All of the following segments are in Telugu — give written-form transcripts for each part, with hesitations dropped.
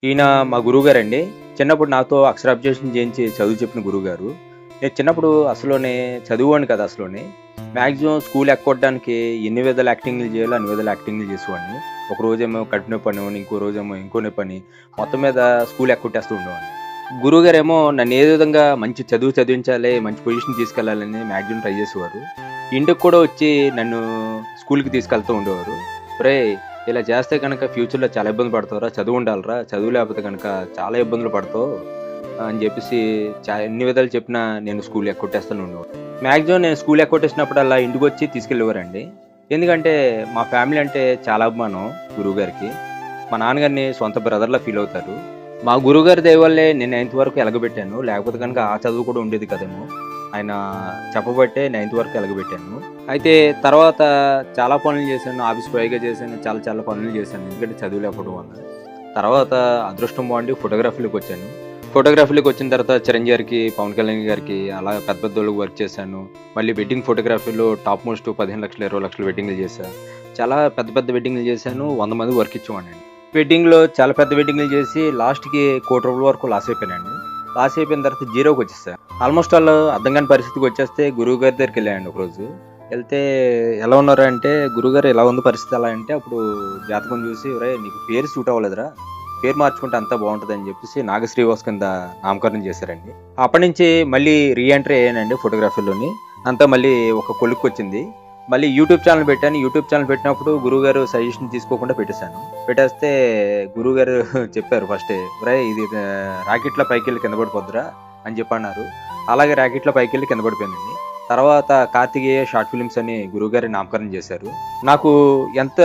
ఈయన మా గురువుగారండి. చిన్నప్పుడు నాతో అక్షరాభ్యాసం చేయించి చదువు చెప్పిన గురువుగారు. నేను చిన్నప్పుడు అసలోనే చదివేవాడిని కాదు అసలోని. మాక్సిమం స్కూల్ ఎగ్గొట్టడానికి ఎన్ని విధాల యాక్టింగ్‌లు చేయాలో అన్ని విధాల యాక్టింగ్‌లు చేసేవాడిని. ఒక రోజేమో కడుపు నొప్పి అనేవాడిని. ఇంకో రోజేమో ఇంకో నొప్పని. మొత్తం మీద స్కూల్ ఎగ్గొట్టేస్తూ ఉండేవాడిని. గురువుగారేమో నన్ను ఏ విధంగా మంచి చదువు చదివించాలి, మంచి పొజిషన్‌కి తీసుకెళ్ళాలని మాక్సిమం ట్రై చేసేవారు. ఇంటికి కూడా వచ్చి నన్ను స్కూల్‌కి తీసుకెళ్తూ ఉండేవారు. "ఒరేయ్! ఇలా చేస్తే గనక ఫ్యూచర్‌లో చాలా ఇబ్బంది పడతావురా! చదువుండాలిరా! చదువు లేకపోతే గనక చాలా ఇబ్బందులు పడతావు" అని చెప్పేసి ఎన్ని విధాలు చెప్పినా నేను స్కూల్ ఎగ్గొట్టేస్తూనే ఉండేవాడిని. మాక్సిమం నేను స్కూల్ ఎగ్గొట్టేసినప్పుడల్లా ఇంటికొచ్చి తీసుకెళ్ళేవారండి. ఎందుకంటే మా ఫ్యామిలీ అంటే చాలా అభిమానం గురువుగారికి. మా నాన్నగారిని సొంత బ్రదర్‌లా ఫీల్ అవుతారు. మా గురువుగారి దయ వల్లే నేను నైన్త్ వరకు ఎలగబెట్టాను. లేకపోతే గనక ఆ చదువు కూడా ఉండేది కాదేమో. ఆయన చెప్పబట్టే నైన్త్ వరకు ఎలగబెట్టాను. అయితే తర్వాత చాలా పనులు చేశాను. ఆఫీస్ బాయ్‌గా చేశాను. చాలా చాలా పనులు చేశాను. ఎందుకంటే చదువు లేకపోవడం వల్ల. తర్వాత అదృష్టం బావుండి ఫోటోగ్రఫీలోకొచ్చాను. ఫోటోగ్రఫీలోకొచ్చిన తర్వాత చిరంజీవి గారికి, పవన్ కళ్యాణ్ గారికి అలా పెద్ద పెద్దోళ్ళకి వర్క్ చేశాను. మళ్ళీ వెడ్డింగ్ ఫోటోగ్రఫీలో టాప్ మోస్ట్ 15,00,000, 20,00,000 వెడ్డింగ్‌లు చేశా. చాలా పెద్ద పెద్ద వెడ్డింగ్‌లు చేశాను. 100 మందికి వర్క్ ఇచ్చేవాడినండి. వెడ్డింగ్‌లో చాలా పెద్ద వెడ్డింగ్‌లు చేసి లాస్ట్‌కి ₹1,00,00,000 వరకు లాస్ అయిపోయానండి. లాస్ అయిపోయిన తర్వాత జీరోకొచ్చేసా. ఆల్మోస్ట్ ఆల్ అర్థం కాని పరిస్థితికొచ్చేస్తే గురువుగారి దగ్గరికెళ్ళానండి ఒకరోజు. ఎళ్తే ఎలా ఉన్నారు అంటే, "గురువుగారు ఇలా ఉంది పరిస్థితి" ఎలా అంటే, అప్పుడు జాతకం చూసి, "ఒరేయ్! నీకు పేరు సూట్ అవ్వలేదురా. పేరు మార్చుకుంటే అంతా బావుంటదని" చెప్పేసి నాగశ్రీవాస్ కింద నామకరణం చేశారండి. అప్పటినుంచి మళ్ళీ రీ ఎంట్రీ అయ్యానండి ఫోటోగ్రఫీలోని. అంతా మళ్ళీ ఒక కొలుక్కొచ్చింది. మళ్ళీ యూట్యూబ్ ఛానెల్ పెట్టాను. యూట్యూబ్ ఛానెల్ పెట్టినప్పుడు గురువుగారు సజెషన్ తీసుకోకుండా పెట్టేశాను. పెట్టేస్తే గురువుగారు చెప్పారు ఫస్టే, "ఒరేయ్! ఇది రాకెట్‌లా పైకెళ్ళి కింద పడిపోద్దిరా" అని చెప్పన్నారు. అలాగే రాకెట్‌లా పైకెళ్ళి కింద పడిపోయిందండి. తర్వాత కార్తికేయ షార్ట్ ఫిల్మ్స్ అని గురువుగారే నామకరణం చేశారు. నాకు ఎంత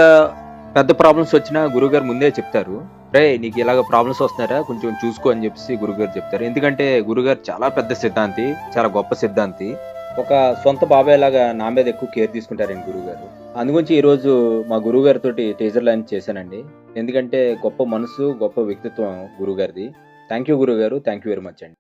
పెద్ద ప్రాబ్లమ్స్ వచ్చినా గురువుగారు ముందే చెప్తారు. "రేయ్! నీకు ఇలాగ ప్రాబ్లమ్స్ వస్తున్నాయిరా కొంచెం చూసుకో" అని చెప్పేసి గురువుగారు చెప్తారు. ఎందుకంటే గురువుగారు చాలా పెద్ద సిద్ధాంతి. చాలా గొప్ప సిద్ధాంతి. ఒక సొంత బాబాయ్‌లాగా నా మీద ఎక్కువ కేర్ తీసుకుంటారండి గురువుగారు. అందుగురించి ఈరోజు మా గురువుగారితోటి టీజర్ లాంచ్ చేశానండి. ఎందుకంటే గొప్ప మనసు, గొప్ప వ్యక్తిత్వం గురువుగారిది. థాంక్ యూ గురువుగారు. థాంక్ యూ వెరీ మచ్ అండి.